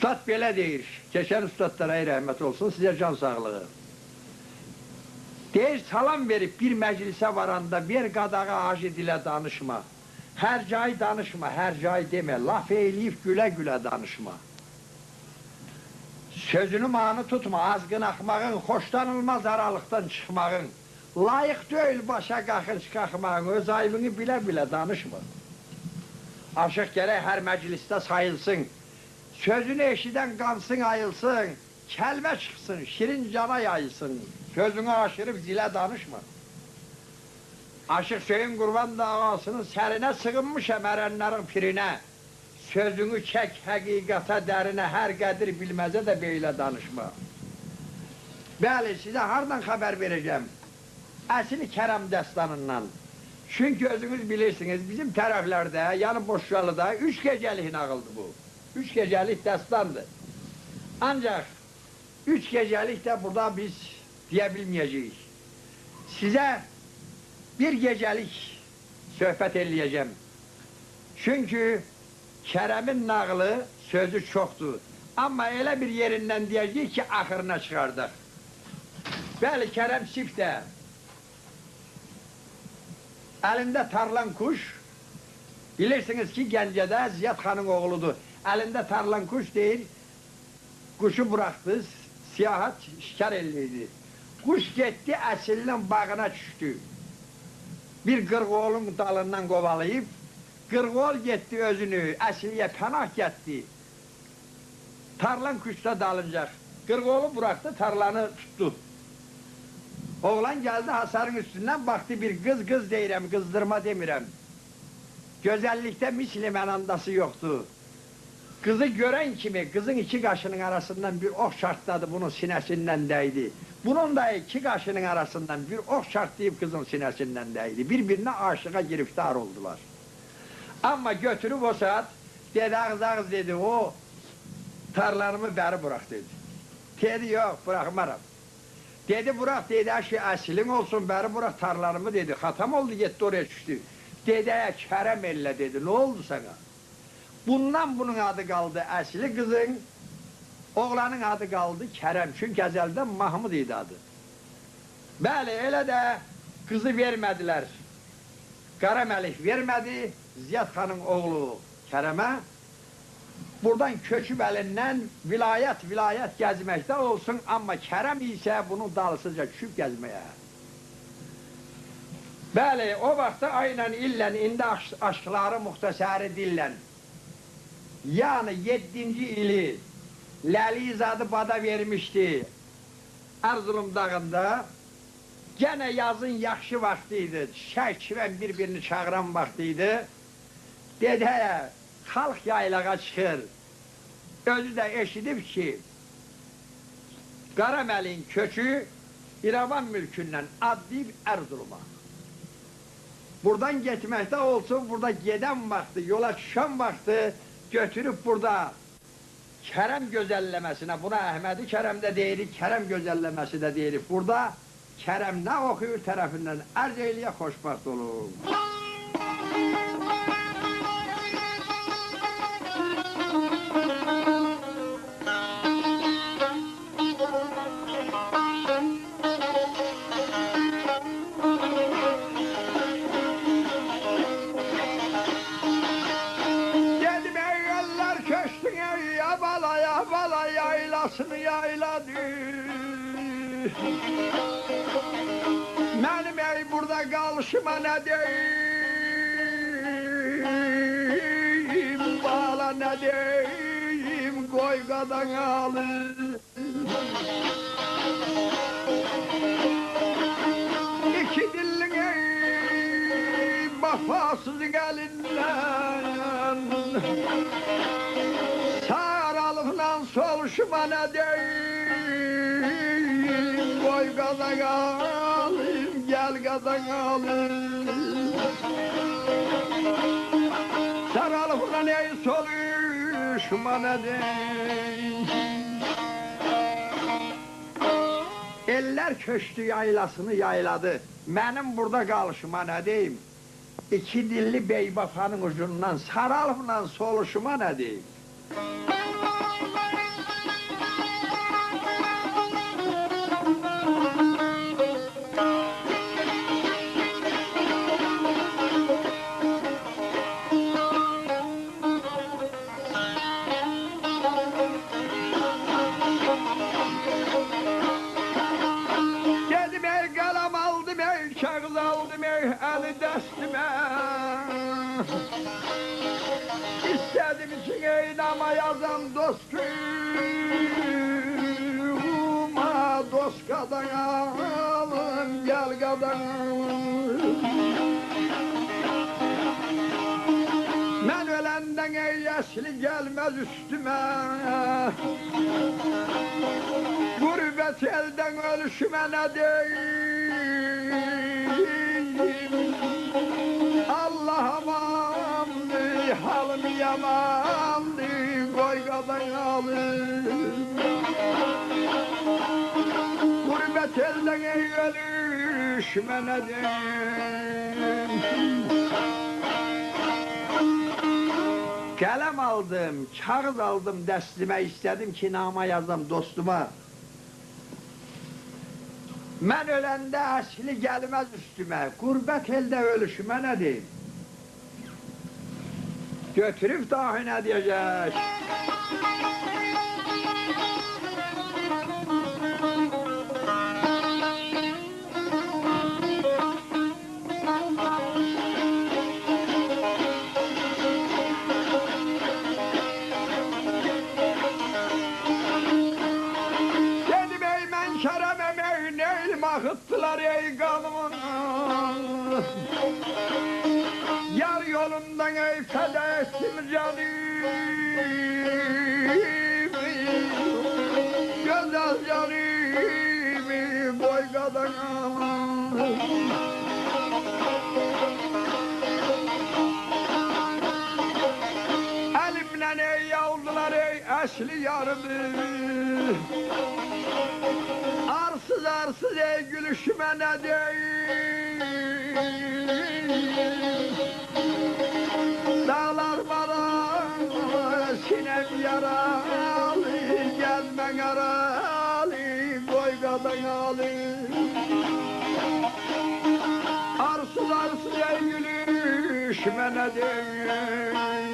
Üstad belə deyir, keçən üstadlara rəhmət olsun, sizə can sağlığı. Deyir, salam verib bir məclisə varanda, bir qadağa acı dilə danışma. Hər cay danışma, hər cay demə, laf eyləyib gülə-gülə danışma. Sözünü manı tutma, azqın axmağın, xoşlanılmaz aralıqdan çıxmağın. Layıq deyil başa qaxır çıxaxmağın, öz aybını bilə-bilə danışma. Aşıq gərək hər məclisdə sayılsın, sözünü eşidən qansın ayılsın, kəlmə çıxsın, şirin cana yayılsın, sözünü aşırıb zilə danışma. Aşıq Hüseyin Qurban davasının sərinə sığınmışam ərənlərin pirinə, sözünü çək həqiqata dərinə, hər qədir bilməzə də beylə danışma. Bəli, sizə hardan xəbər verəcəm? Əsli Kərəm dəstanından. Çünki özünüz bilirsiniz, bizim tərəflərdə, yəni Boşyalıda 3 gecəlik nağıldır bu. 3 gecəlik dəstandır. Ancaq 3 gecəlik də burada biz deyə bilməyəcəyik. Sizə bir gecəlik söhbət eləyəcəm. Çünki Kərəmin nağılı sözü çoxdur. Amma elə bir yerindən deyəcəyik ki, axırına çıxardıq. Bəli, Kərəm çiftdə. Əlində tarlan kuş, bilirsiniz ki, Gəncədə Ziyad xanın oğludur. Əlində tarlan kuş deyir, quşu buraxdı, siyahat şikar elliydi. Quş getdi, əsilinin bağına düşdü. Bir qırğoğlun dalından qovalayıb, qırğoğl getdi özünü, əsiliyə pənah getdi. Tarlan kuşda dalıncaq. Qırğoğlu buraxdı, tarlanı tutdu. Oğlan gəldi hasarın üstündən, baxdı bir qız deyirəm, qızdırma demirəm. Gözəllikdə misli mənandası yoxdur. Qızı görən kimi, qızın 2 qaşının arasından bir ox şartladı, bunun sinəsindən dəydi. Bunun da 2 qaşının arasından bir ox şartlayıb qızın sinəsindən dəydi. Bir-birinə aşığa giriftar oldular. Amma götürüb o saat, dedi ağız dedi, o tarlanımı bəri bırax dedi. Dedi, yox, bıraxmaram. Dedi, bırax, dedi, əşi, əsilin olsun, bəri bırax tarlanımı, dedi, xatam oldu, getdi oraya düşdü. Dedi, Kərəm ellə, dedi, nə oldu sana? Bundan bunun adı qaldı əsli qızın, oğlanın adı qaldı Kərəm, çünki əzəldən Mahmud idi adı. Bəli, elə də qızı vermədilər. Qara Məlik vermədi, Ziyad xanın oğlu Kərəmə. Buradan köçüb əlindən vilayət gəzməkdə olsun, amma Kərəm isə bunun dalısıca düşüb gəzməyə. Bəli, o vaxtda aynən illən, indi aşkları muxtasəri dillən. Yəni 7-ci ili Ləlizadı bada vermişdi Ərzulum dağında. Gənə yazın yaxşı vaxtı idi, şək-şivən bir-birini çağıran vaxtı idi. Dedi, xalq yaylağa çıxır. Özü də eşidib ki, Qara Məlik'in kökü İrəvan mülkündən adlayıb Ərzuluma. Buradan getməkdə olsun, burada gedən vaxtı, yola düşən vaxtı götürüb burada Kərəm gözəlləməsinə, buna Əhmədi Kərəm də deyirik, Kərəm gözəlləməsi də deyirik. Burada Kərəm nə oxuyur tərəfindən ərz eyliyə xoşbəxt olur. Yaylasını yayladı. Mənim burada qalışıma nə deyim, bala nə deyim, qoy qadan alır. İki dillin vəfasız əlindən soluşuma nə deyim, qoy qadan alayım, gəl qadan alayım. Saralıqla ey soluşuma nə deyim. Eller köştü yaylasını yayladı, mənim burada qalışıma nə deyim. 2 dilli beybafanın ucundan, saralıqla soluşuma nə deyim. Dedim ey kalem aldım ey kağıt aldım ey eli destime. İstedim ki ey nama yazam dostuma, dost kadın alın gel kadın alın. Ben ölenden ey yaşlı gelmez üstüme. Gurbet elden ölüşüme ne diyeyim? Allah'ım amandı, halim yamandı, koy kadın alın. Gurbet elden ey ölüşüme ne diyeyim? Kalem aldım, kağıt aldım destime, istedim ki nama yazam dostuma. Ben ölende asli gelmez üstüme, gurbet elde ölüşüme ne diyeyim? Götürüp dahi ne diyecek? Dedim ey men keremem ey neylim akıttılar ey kanımın. Yar yolundan ey feda ettim canımı. Güzel canımı boy kadınım. Elimden ey aldılar ey asli yarımı. Arsız arsız ey gülüşüme ne diyeyim? Dağlar bana sinem yaralı, gelmen aralı, koy kadın alı. Arsız arsız ey gülüşüme ne diyeyim?